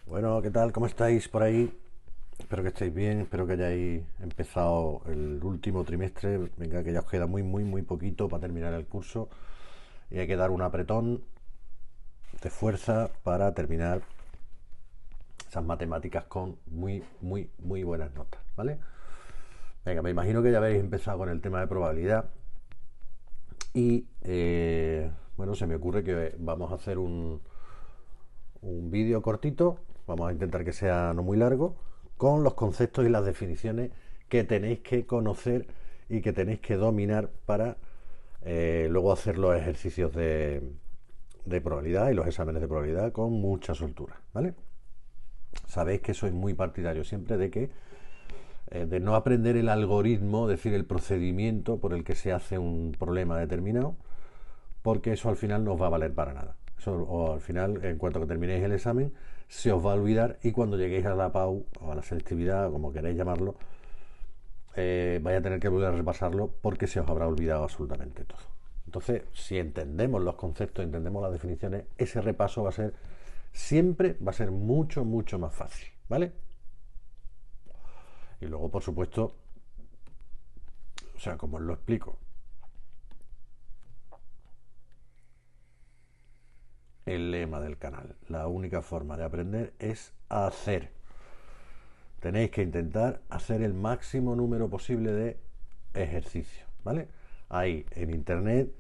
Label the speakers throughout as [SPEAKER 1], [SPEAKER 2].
[SPEAKER 1] Bueno, ¿qué tal? ¿Cómo estáis por ahí? Espero que estéis bien, espero que hayáis empezado el último trimestre. Venga, que ya os queda muy poquito para terminar el curso y hay que dar un apretón de fuerza para terminar esas matemáticas con muy buenas notas, ¿vale? Venga, me imagino que ya habéis empezado con el tema de probabilidad y, bueno, se me ocurre que vamos a hacer un vídeo cortito, vamos a intentar que sea no muy largo, con los conceptos y las definiciones que tenéis que conocer y que tenéis que dominar para luego hacer los ejercicios de probabilidad y los exámenes de probabilidad con mucha soltura, ¿vale? Sabéis que soy muy partidario siempre de no aprender el algoritmo, es decir, el procedimiento por el que se hace un problema determinado, porque eso al final no os va a valer para nada. Eso, o al final, en cuanto que terminéis el examen, se os va a olvidar y cuando lleguéis a la PAU o a la selectividad, como queréis llamarlo, vais a tener que volver a repasarlo porque se os habrá olvidado absolutamente todo. Entonces, si entendemos los conceptos, entendemos las definiciones, ese repaso va a ser siempre, va a ser mucho más fácil, ¿vale? Y luego, por supuesto, o sea, como os lo explico, el lema del canal, la única forma de aprender es hacer. Tenéis que intentar hacer el máximo número posible de ejercicios, ¿vale? Hay en internet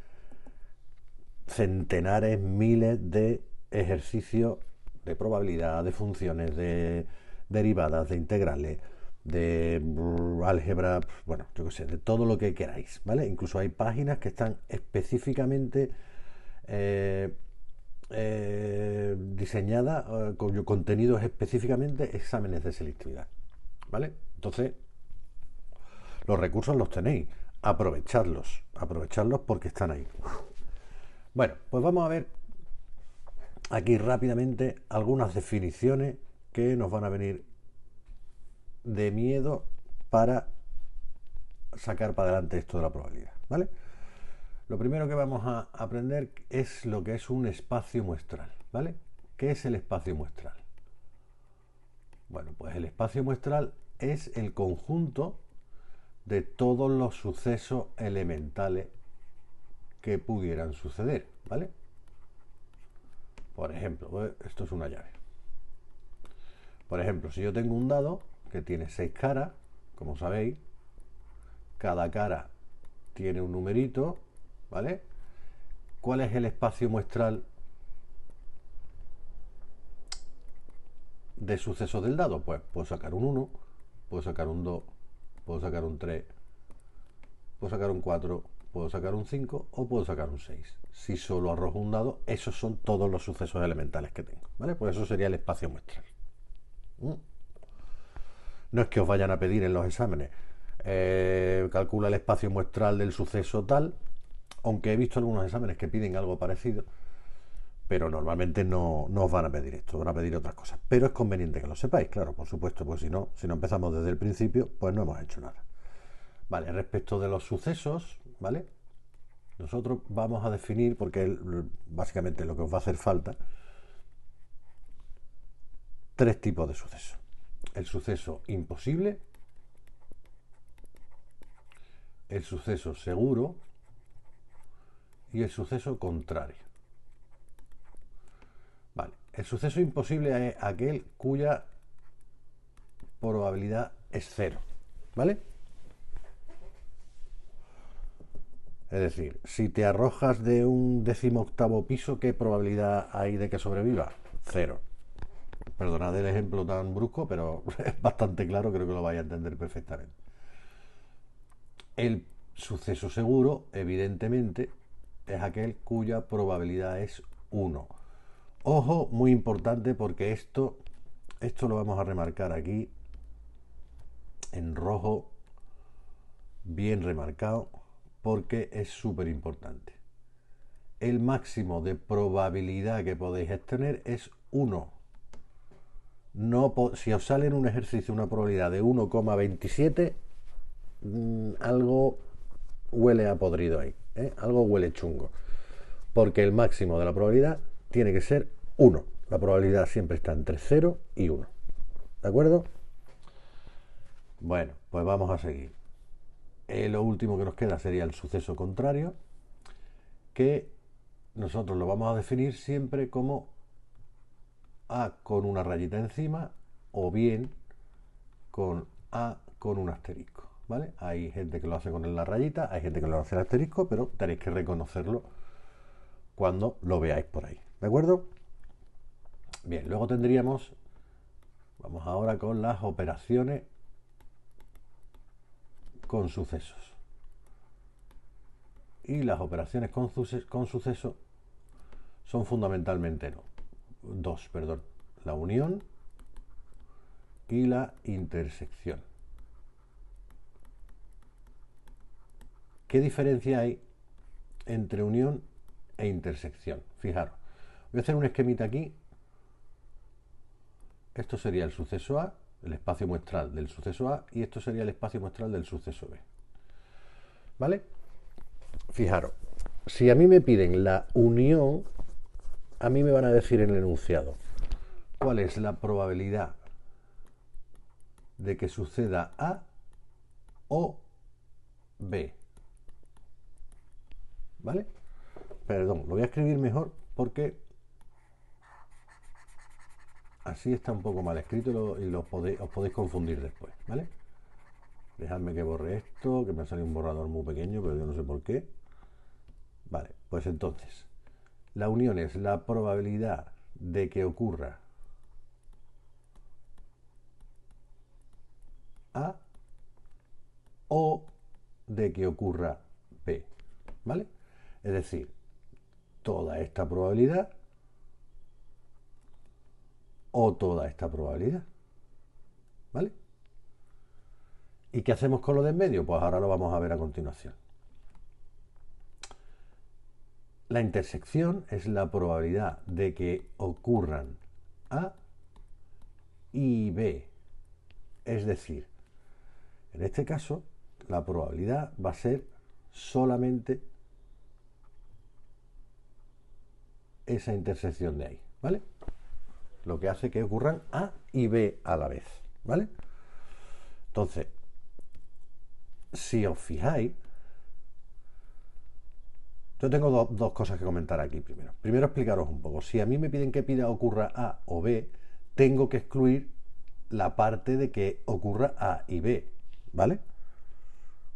[SPEAKER 1] centenares, miles de ejercicios de probabilidad, de funciones, de derivadas, de integrales, de álgebra, bueno, yo qué sé, de todo lo que queráis, ¿vale? Incluso hay páginas que están específicamente diseñadas con contenidos específicamente exámenes de selectividad, ¿vale? Entonces, los recursos los tenéis, aprovechadlos porque están ahí. Bueno, pues vamos a ver aquí rápidamente algunas definiciones que nos van a venir de miedo para sacar para adelante esto de la probabilidad, ¿vale? Lo primero que vamos a aprender es lo que es un espacio muestral, ¿vale? ¿Qué es el espacio muestral? Bueno, pues el espacio muestral es el conjunto de todos los sucesos elementales que pudieran suceder, ¿vale? Por ejemplo, esto es una llave. Por ejemplo, si yo tengo un dado que tiene 6 caras, como sabéis, cada cara tiene un numerito, ¿vale? ¿Cuál es el espacio muestral de sucesos del dado? Pues puedo sacar un 1, puedo sacar un 2, puedo sacar un 3, puedo sacar un 4, puedo sacar un 5 o puedo sacar un 6. Si solo arrojo un dado, esos son todos los sucesos elementales que tengo, ¿vale? Pues eso sería el espacio muestral. No es que os vayan a pedir en los exámenes, calcula el espacio muestral del suceso tal, aunque he visto algunos exámenes que piden algo parecido, pero normalmente no os van a pedir esto, van a pedir otras cosas. Pero es conveniente que lo sepáis, claro, por supuesto, pues si no empezamos desde el principio, pues no hemos hecho nada. Vale, respecto de los sucesos, ¿vale? Nosotros vamos a definir, porque básicamente lo que os va a hacer falta, tres tipos de sucesos. El suceso imposible, el suceso seguro y el suceso contrario. Vale, el suceso imposible es aquel cuya probabilidad es cero, ¿vale? Es decir, si te arrojas de un 18º piso, ¿qué probabilidad hay de que sobreviva? Cero. Perdonad el ejemplo tan brusco, pero es bastante claro, creo que lo vais a entender perfectamente. El suceso seguro, evidentemente, es aquel cuya probabilidad es 1. Ojo, muy importante porque esto lo vamos a remarcar aquí en rojo, bien remarcado, porque es súper importante. El máximo de probabilidad que podéis tener es 1. No, si os sale en un ejercicio una probabilidad de 1,27, algo huele a podrido ahí, ¿eh? Algo huele chungo. Porque el máximo de la probabilidad tiene que ser 1. La probabilidad siempre está entre 0 y 1. ¿De acuerdo? Bueno, pues vamos a seguir. Lo último que nos queda sería el suceso contrario, que nosotros lo vamos a definir siempre como A con una rayita encima o bien con A con un asterisco, ¿vale? Hay gente que lo hace con la rayita, hay gente que lo hace el asterisco, pero tenéis que reconocerlo cuando lo veáis por ahí, ¿de acuerdo? Bien, luego tendríamos, vamos ahora con las operaciones con sucesos. Y las operaciones con suceso son fundamentalmente dos, la unión y la intersección. ¿Qué diferencia hay entre unión e intersección? Fijaros, voy a hacer un esquemita aquí. Esto sería el suceso A, el espacio muestral del suceso A, y esto sería el espacio muestral del suceso B. ¿Vale? Fijaros, si a mí me piden la unión, a mí me van a decir en el enunciado cuál es la probabilidad de que suceda A o B. ¿Vale? Perdón, lo voy a escribir mejor porque así está un poco mal escrito y os podéis confundir después, ¿vale? Dejadme que borre esto, que me ha salido un borrador muy pequeño, pero yo no sé por qué. Vale, pues entonces, la unión es la probabilidad de que ocurra A o de que ocurra B, ¿vale? Es decir, toda esta probabilidad o toda esta probabilidad, ¿vale? ¿Y qué hacemos con lo de en medio? Pues ahora lo vamos a ver a continuación. La intersección es la probabilidad de que ocurran A y B. Es decir, en este caso, la probabilidad va a ser solamente esa intersección de ahí, ¿vale? Lo que hace que ocurran A y B a la vez, ¿vale? Entonces, si os fijáis, yo tengo dos cosas que comentar aquí primero. Primero explicaros un poco. Si a mí me piden que ocurra A o B, tengo que excluir la parte de que ocurra A y B, ¿vale?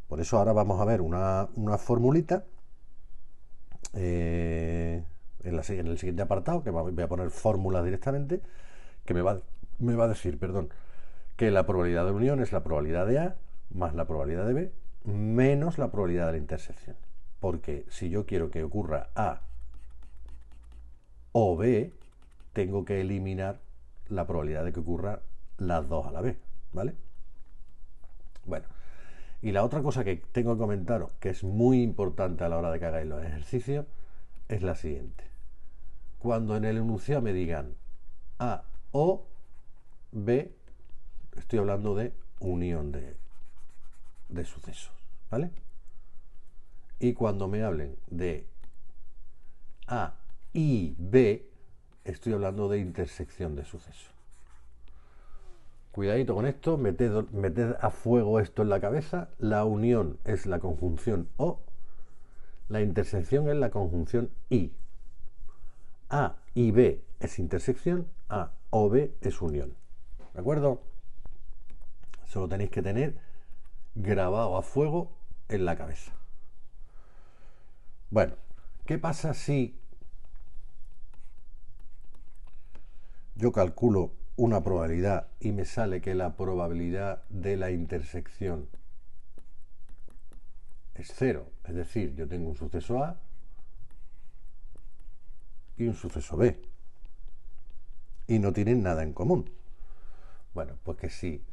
[SPEAKER 1] Por eso ahora vamos a ver una formulita en el siguiente apartado, que voy a poner fórmulas directamente, que me va a decir, que la probabilidad de unión es la probabilidad de A más la probabilidad de B menos la probabilidad de la intersección. Porque si yo quiero que ocurra A o B, tengo que eliminar la probabilidad de que ocurra las dos a la vez, ¿vale? Bueno, y la otra cosa que tengo que comentaros, que es muy importante a la hora de que hagáis los ejercicios, es la siguiente. Cuando en el enunciado me digan A o B, estoy hablando de unión de sucesos, ¿vale? Y cuando me hablen de A y B, estoy hablando de intersección de sucesos. Cuidadito con esto, meted a fuego esto en la cabeza. La unión es la conjunción O, la intersección es la conjunción I. A y B es intersección, A o B es unión. ¿De acuerdo? Eso lo tenéis que tener grabado a fuego en la cabeza. Bueno, ¿qué pasa si yo calculo una probabilidad y me sale que la probabilidad de la intersección es 0? Es decir, yo tengo un suceso A y un suceso B y no tienen nada en común. Bueno, pues que si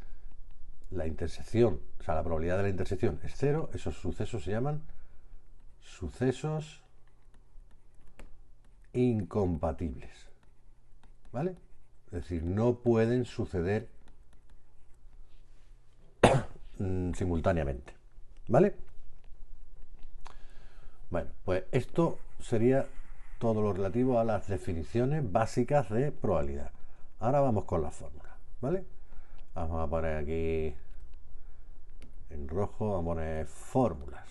[SPEAKER 1] la intersección, o sea, la probabilidad de la intersección es 0, esos sucesos se llaman sucesos incompatibles, ¿vale? Es decir, no pueden suceder simultáneamente, ¿vale? Bueno, pues esto sería todo lo relativo a las definiciones básicas de probabilidad. Ahora vamos con las fórmulas, ¿vale? Vamos a poner aquí en rojo, vamos a poner fórmulas.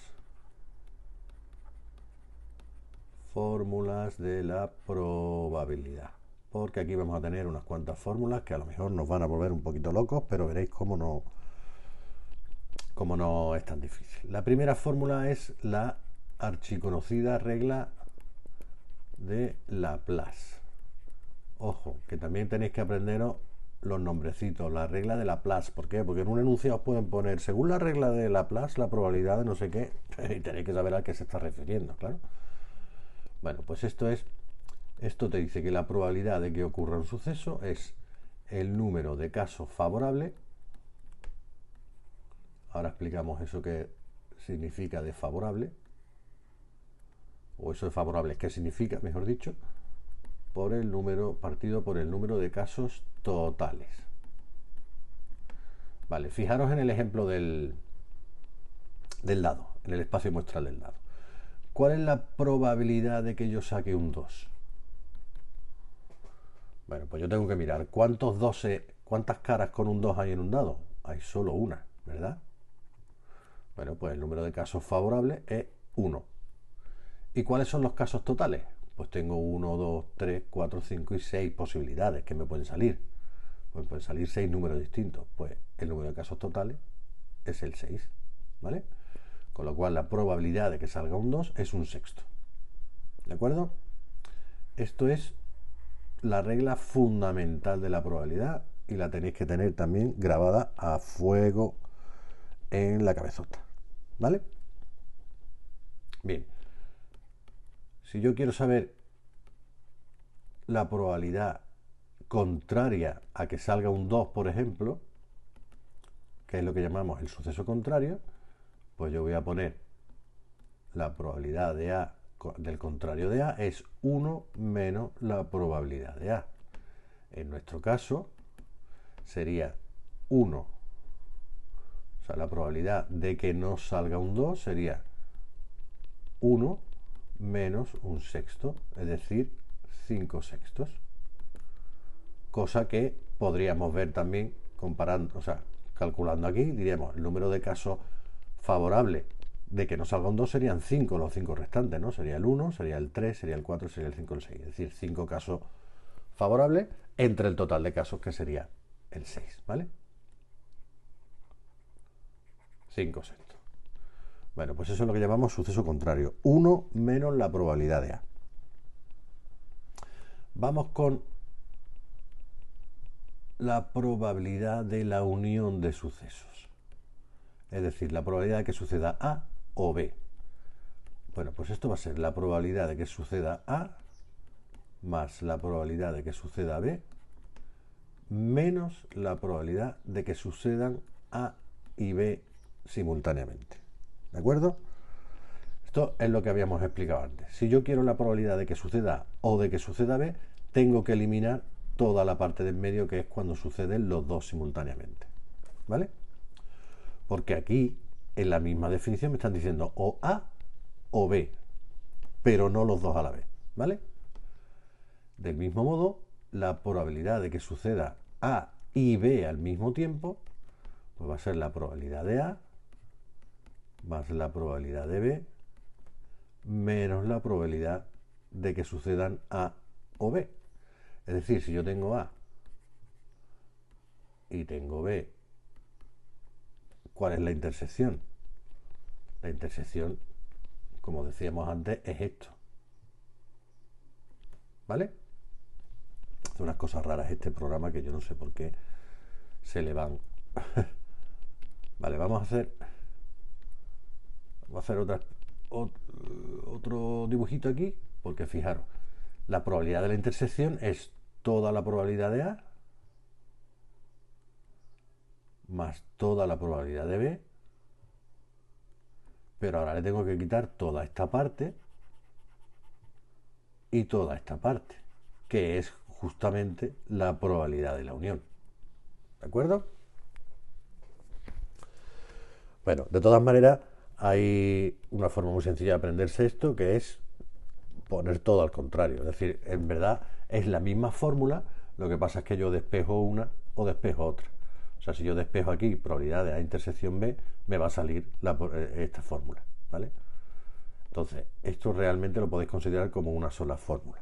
[SPEAKER 1] Fórmulas de la probabilidad. Porque aquí vamos a tener unas cuantas fórmulas que a lo mejor nos van a volver un poquito locos, pero veréis cómo no es tan difícil. La primera fórmula es la archiconocida regla de Laplace. Ojo, que también tenéis que aprenderos los nombrecitos, la regla de Laplace. ¿Por qué? Porque en un enunciado os pueden poner, según la regla de Laplace, la probabilidad de no sé qué, y tenéis que saber a qué se está refiriendo, claro. Bueno, pues esto te dice que la probabilidad de que ocurra un suceso es el número de casos favorables. Ahora explicamos eso que significa de favorable, o eso de favorable, ¿qué significa, mejor dicho? Por el número, partido por el número de casos totales. Vale, fijaros en el ejemplo del dado, en el espacio muestral del dado. ¿Cuál es la probabilidad de que yo saque un 2? Bueno, pues yo tengo que mirar cuántas caras con un 2 hay en un dado. Hay solo una, ¿verdad? Bueno, pues el número de casos favorables es 1. ¿Y cuáles son los casos totales? Pues tengo 1, 2, 3, 4, 5 y 6 posibilidades que me pueden salir. Pues pueden salir 6 números distintos. Pues el número de casos totales es el 6, ¿vale? Con lo cual la probabilidad de que salga un 2 es un sexto. ¿De acuerdo? Esto es la regla fundamental de la probabilidad y la tenéis que tener también grabada a fuego en la cabezota, ¿vale? Bien, si yo quiero saber la probabilidad contraria a que salga un 2, por ejemplo, que es lo que llamamos el suceso contrario, pues yo voy a poner la probabilidad de A del contrario de A es 1 menos la probabilidad de A. En nuestro caso sería 1. O sea, la probabilidad de que no salga un 2 sería 1 menos un sexto, es decir, 5 sextos. Cosa que podríamos ver también comparando, o sea, calculando aquí, diríamos, el número de casos favorables de que no salga un 2 serían 5, los 5 restantes, ¿no? Sería el 1, sería el 3, sería el 4, sería el 5, el 6. Es decir, 5 casos favorables entre el total de casos que sería el 6, ¿vale? 5 sextos. Bueno, pues eso es lo que llamamos suceso contrario. 1 menos la probabilidad de A. Vamos con la probabilidad de la unión de sucesos. Es decir, la probabilidad de que suceda A o B. Bueno, pues esto va a ser la probabilidad de que suceda A más la probabilidad de que suceda B menos la probabilidad de que sucedan A y B simultáneamente. ¿De acuerdo? Esto es lo que habíamos explicado antes. Si yo quiero la probabilidad de que suceda A o de que suceda B, tengo que eliminar toda la parte del medio, que es cuando suceden los dos simultáneamente. ¿Vale? Porque aquí, en la misma definición, me están diciendo o A o B, pero no los dos a la vez. ¿Vale? Del mismo modo, la probabilidad de que suceda A y B al mismo tiempo, pues va a ser la probabilidad de A más la probabilidad de B menos la probabilidad de que sucedan A o B. Es decir, si yo tengo A y tengo B, ¿cuál es la intersección? La intersección, como decíamos antes, es esto. ¿Vale? Hace unas cosas raras este programa que yo no sé por qué se le van. Vale, vamos a hacer otro dibujito aquí, porque fijaros, la probabilidad de la intersección es toda la probabilidad de A más toda la probabilidad de B, pero ahora le tengo que quitar toda esta parte y toda esta parte, que es justamente la probabilidad de la unión. ¿De acuerdo? Bueno, de todas maneras, hay una forma muy sencilla de aprenderse esto, que es poner todo al contrario. Es decir, en verdad es la misma fórmula, lo que pasa es que yo despejo una o despejo otra. O sea, si yo despejo aquí probabilidad de A intersección B, me va a salir esta fórmula, ¿vale? Entonces, esto realmente lo podéis considerar como una sola fórmula.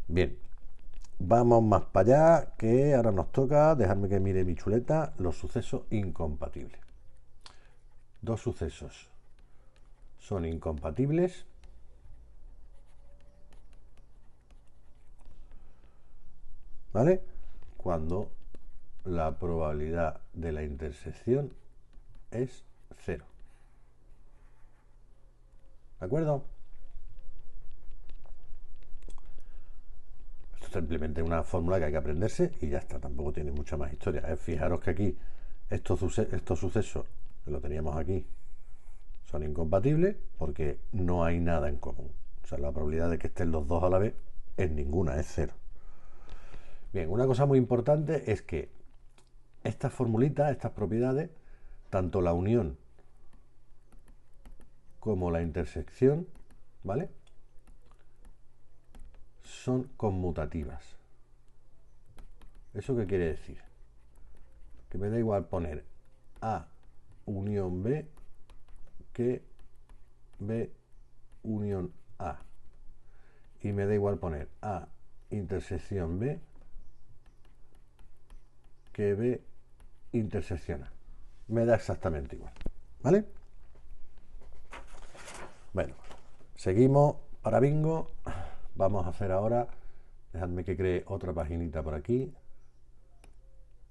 [SPEAKER 1] Bien, vamos más para allá, que ahora nos toca, dejarme que mire mi chuleta, los sucesos incompatibles. Dos sucesos son incompatibles ¿vale? Cuando la probabilidad de la intersección es 0. ¿De acuerdo? Esto es simplemente una fórmula que hay que aprenderse y ya está, tampoco tiene mucha más historia. Fijaros que aquí estos sucesos, que lo teníamos aquí, son incompatibles porque no hay nada en común. O sea, la probabilidad de que estén los dos a la vez es ninguna, es 0. Bien, una cosa muy importante es que estas formulitas, estas propiedades, tanto la unión como la intersección, ¿vale? Son conmutativas. ¿Eso qué quiere decir? Que me da igual poner A unión B que B unión A. Y me da igual poner A intersección B que B intersección A. Me da exactamente igual. ¿Vale? Bueno, seguimos para bingo. Vamos a hacer ahora, dejadme que cree otra paginita por aquí.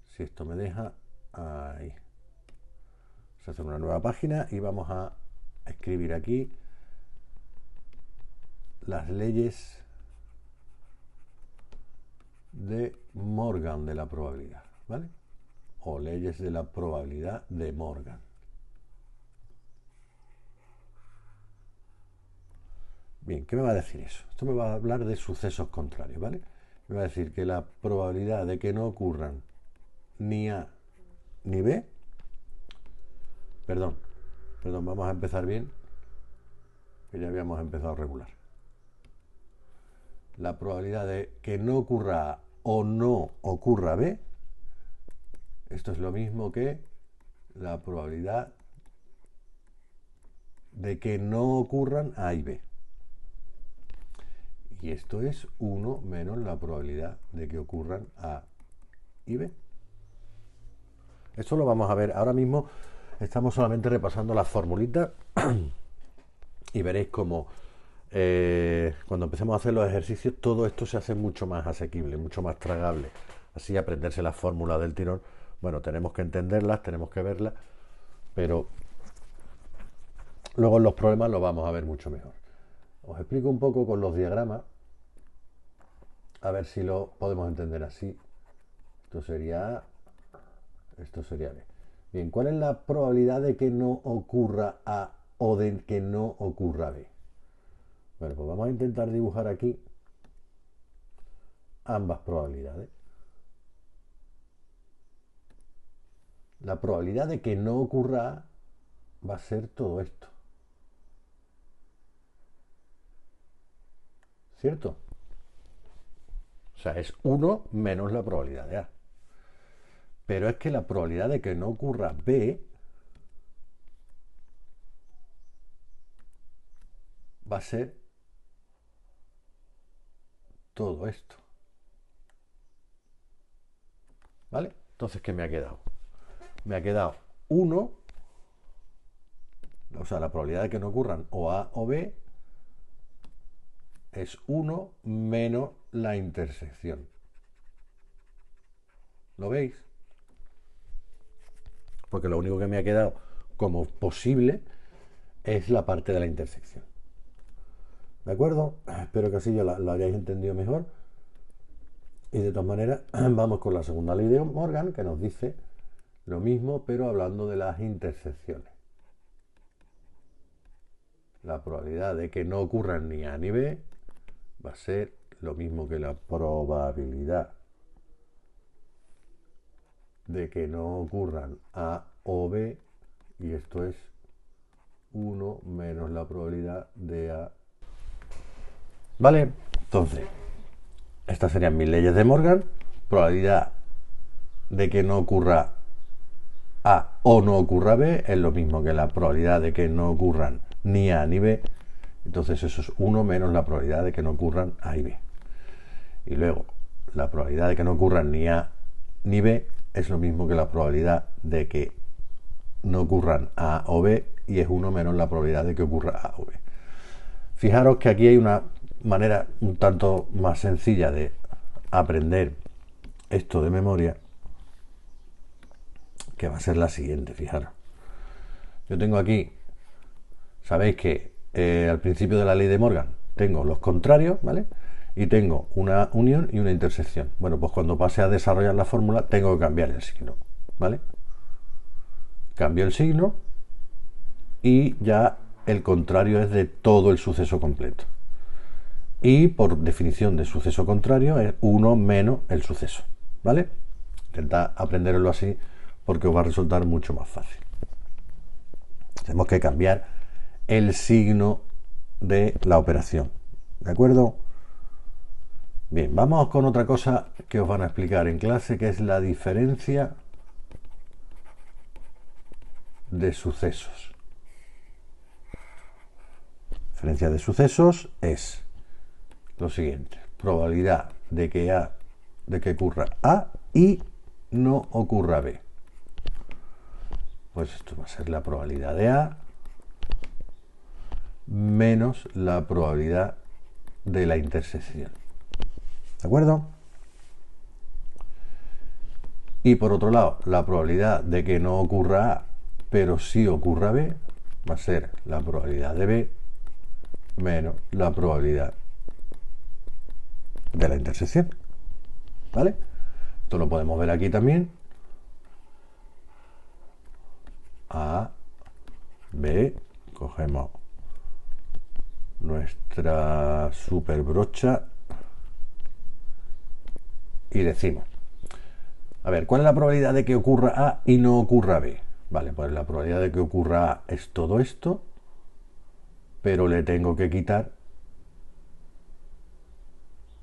[SPEAKER 1] Si esto me deja, ahí. Se hace una nueva página y vamos a escribir aquí las leyes de Morgan de la probabilidad, ¿vale? O leyes de la probabilidad de Morgan. Bien, ¿qué me va a decir eso? Esto me va a hablar de sucesos contrarios, ¿vale? Me va a decir que la probabilidad de que no ocurran ni A ni B, perdón, vamos a empezar bien, que ya habíamos empezado regular. La probabilidad de que no ocurra A o no ocurra B, esto es lo mismo que la probabilidad de que no ocurran A y B. Y esto es 1 menos la probabilidad de que ocurran A y B. Esto lo vamos a ver. Ahora mismo estamos solamente repasando las formulitas y veréis cómo cuando empecemos a hacer los ejercicios todo esto se hace mucho más asequible, mucho más tragable. Así aprenderse las fórmulas del tirón. Bueno, tenemos que entenderlas, tenemos que verlas, pero luego en los problemas lo vamos a ver mucho mejor. Os explico un poco con los diagramas, a ver si lo podemos entender así. Esto sería A, esto sería B. Bien, ¿cuál es la probabilidad de que no ocurra A o de que no ocurra B? Bueno, pues vamos a intentar dibujar aquí ambas probabilidades. La probabilidad de que no ocurra A va a ser todo esto. ¿Cierto? O sea, es 1 menos la probabilidad de A. Pero es que la probabilidad de que no ocurra B va a ser todo esto. ¿Vale? Entonces, ¿qué me ha quedado? Me ha quedado 1, o sea, la probabilidad de que no ocurran o A o B es 1 menos la intersección. ¿Lo veis? Porque lo único que me ha quedado como posible es la parte de la intersección. ¿De acuerdo? Espero que así ya lo hayáis entendido mejor. Y de todas maneras, vamos con la segunda ley de Morgan, que nos dice lo mismo, pero hablando de las intersecciones. La probabilidad de que no ocurran ni A ni B va a ser lo mismo que la probabilidad de que no ocurran A o B, y esto es 1 menos la probabilidad de A ¿Vale? Entonces, estas serían mis leyes de Morgan. Probabilidad de que no ocurra A o no ocurra B es lo mismo que la probabilidad de que no ocurran ni A ni B. Entonces eso es 1 menos la probabilidad de que no ocurran A y B. Y luego, la probabilidad de que no ocurran ni A ni B es lo mismo que la probabilidad de que no ocurran A o B, y es 1 menos la probabilidad de que ocurra A o B. Fijaros que aquí hay una manera un tanto más sencilla de aprender esto de memoria, que va a ser la siguiente. Fijaros, yo tengo aquí, sabéis que al principio de la ley de Morgan tengo los contrarios, ¿vale? Y tengo una unión y una intersección. Bueno, pues cuando pase a desarrollar la fórmula tengo que cambiar el signo, ¿vale? Cambio el signo y ya el contrario es de todo el suceso completo. Y por definición de suceso contrario es 1 menos el suceso, ¿vale? Intentad aprenderlo así porque os va a resultar mucho más fácil. Tenemos que cambiar el signo de la operación, ¿de acuerdo? Bien, vamos con otra cosa que os van a explicar en clase, que es la diferencia de sucesos. Diferencia de sucesos es lo siguiente: probabilidad de que ocurra A y no ocurra B. Pues esto va a ser la probabilidad de A menos la probabilidad de la intersección, ¿de acuerdo? Y por otro lado, la probabilidad de que no ocurra A pero sí ocurra B va a ser la probabilidad de B menos la probabilidad de la intersección, ¿vale? Esto lo podemos ver aquí también. A, B, cogemos nuestra super brocha y decimos, a ver, ¿cuál es la probabilidad de que ocurra A y no ocurra B? Vale, pues la probabilidad de que ocurra A es todo esto, pero le tengo que quitar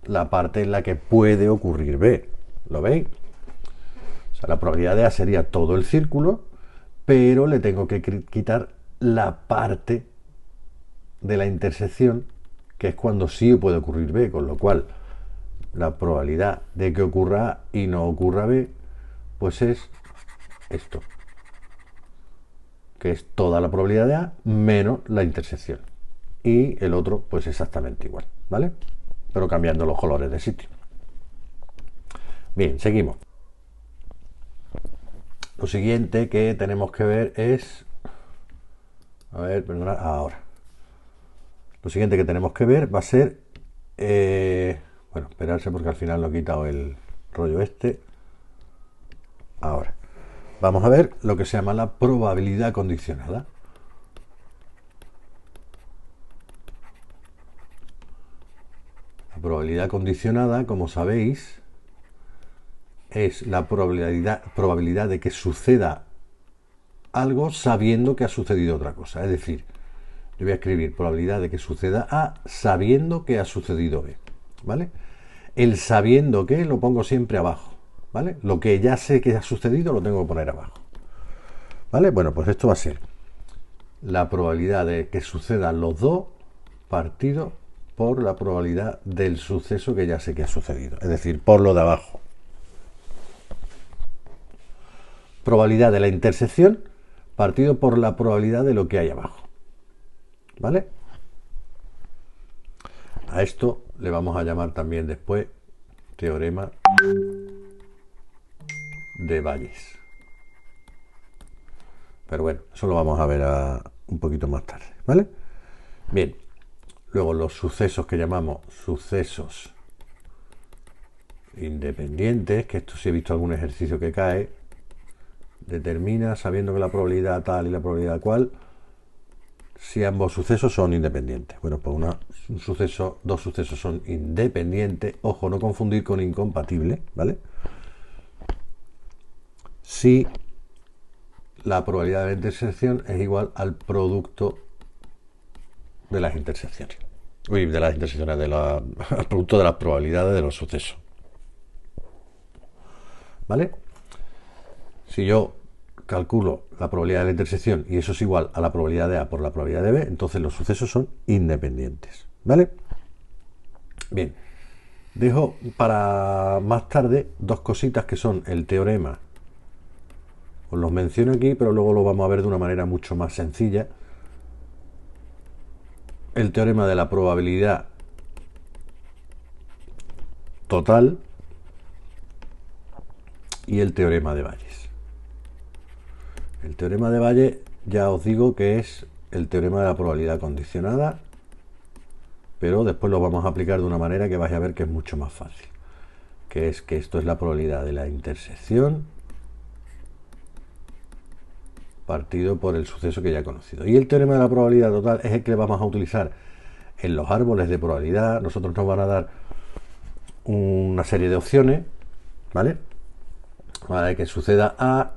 [SPEAKER 1] la parte en la que puede ocurrir B. ¿Lo veis? O sea, la probabilidad de A sería todo el círculo, pero le tengo que quitar la parte de la intersección, que es cuando sí puede ocurrir B, con lo cual la probabilidad de que ocurra A y no ocurra B, pues es esto, que es toda la probabilidad de A menos la intersección. Y el otro, pues exactamente igual, ¿vale? Pero cambiando los colores de sitio. Bien, seguimos. Lo siguiente que tenemos que ver es... A ver, perdona, ahora. Lo siguiente que tenemos que ver va a ser... bueno, esperarse porque al final lo he quitado el rollo este. Ahora. Vamos a ver lo que se llama la probabilidad condicionada. La probabilidad condicionada, como sabéis, es la probabilidad de que suceda algo sabiendo que ha sucedido otra cosa. Es decir, yo voy a escribir probabilidad de que suceda A sabiendo que ha sucedido B, ¿vale? El sabiendo que lo pongo siempre abajo, ¿vale? Lo que ya sé que ha sucedido lo tengo que poner abajo, ¿vale? Bueno, pues esto va a ser la probabilidad de que sucedan los dos partido por la probabilidad del suceso que ya sé que ha sucedido, es decir, por lo de abajo. Probabilidad de la intersección partido por la probabilidad de lo que hay abajo, ¿vale? A esto le vamos a llamar también después teorema de Bayes. Pero bueno, eso lo vamos a ver un poquito más tarde, ¿vale? Bien, luego los sucesos que llamamos sucesos independientes, que esto sí he visto algún ejercicio que cae, determina, sabiendo que la probabilidad tal y la probabilidad cual, si ambos sucesos son independientes. Bueno, pues dos sucesos son independientes. Ojo, no confundir con incompatible, ¿vale? Si la probabilidad de la intersección es igual al producto de las intersecciones. Uy, de las intersecciones, el producto de las probabilidades de los sucesos. ¿Vale? Si yo calculo la probabilidad de la intersección y eso es igual a la probabilidad de A por la probabilidad de B, entonces los sucesos son independientes. ¿Vale? Bien. Dejo para más tarde dos cositas que son el teorema. Os los menciono aquí, pero luego lo vamos a ver de una manera mucho más sencilla. El teorema de la probabilidad total y el teorema de Bayes. El teorema de Bayes ya os digo que es el teorema de la probabilidad condicionada, pero después lo vamos a aplicar de una manera que vais a ver que es mucho más fácil, que es que esto es la probabilidad de la intersección partido por el suceso que ya he conocido. Y el teorema de la probabilidad total es el que vamos a utilizar en los árboles de probabilidad. Nosotros nos van a dar una serie de opciones, ¿vale? Para que suceda A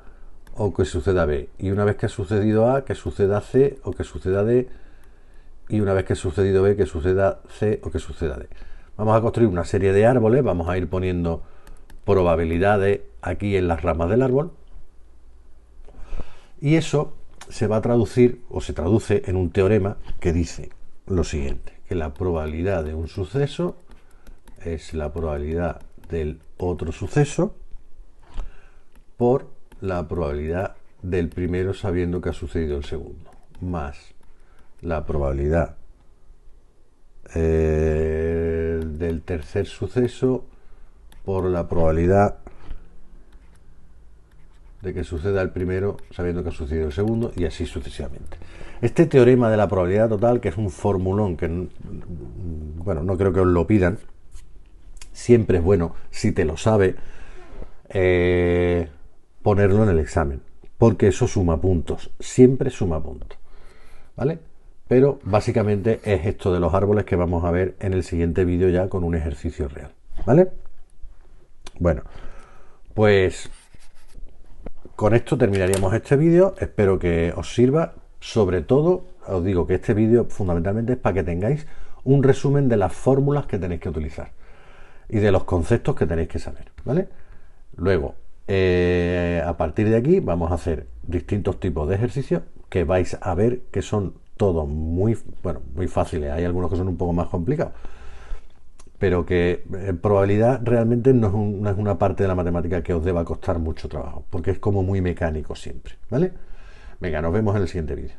[SPEAKER 1] o que suceda B. Y una vez que ha sucedido A, que suceda C o que suceda D. Y una vez que ha sucedido B, que suceda C o que suceda D. Vamos a construir una serie de árboles, vamos a ir poniendo probabilidades aquí en las ramas del árbol. Y eso se va a traducir o se traduce en un teorema que dice lo siguiente, que la probabilidad de un suceso es la probabilidad del otro suceso por la probabilidad del primero sabiendo que ha sucedido el segundo, más la probabilidad del tercer suceso por la probabilidad de que suceda el primero sabiendo que ha sucedido el segundo, y así sucesivamente. Este teorema de la probabilidad total, que es un formulón que, bueno, no creo que os lo pidan, siempre es bueno, si te lo sabe, ponerlo en el examen, porque eso suma puntos, siempre suma puntos, ¿vale? Pero básicamente es esto de los árboles que vamos a ver en el siguiente vídeo ya con un ejercicio real, ¿vale? Bueno, pues con esto terminaríamos este vídeo. Espero que os sirva. Sobre todo, os digo que este vídeo fundamentalmente es para que tengáis un resumen de las fórmulas que tenéis que utilizar y de los conceptos que tenéis que saber, ¿vale? Luego, a partir de aquí vamos a hacer distintos tipos de ejercicios que vais a ver que son todos muy fáciles. Hay algunos que son un poco más complicados, pero que en probabilidad realmente no es una parte de la matemática que os deba costar mucho trabajo, porque es como muy mecánico siempre, ¿vale? Venga, nos vemos en el siguiente vídeo.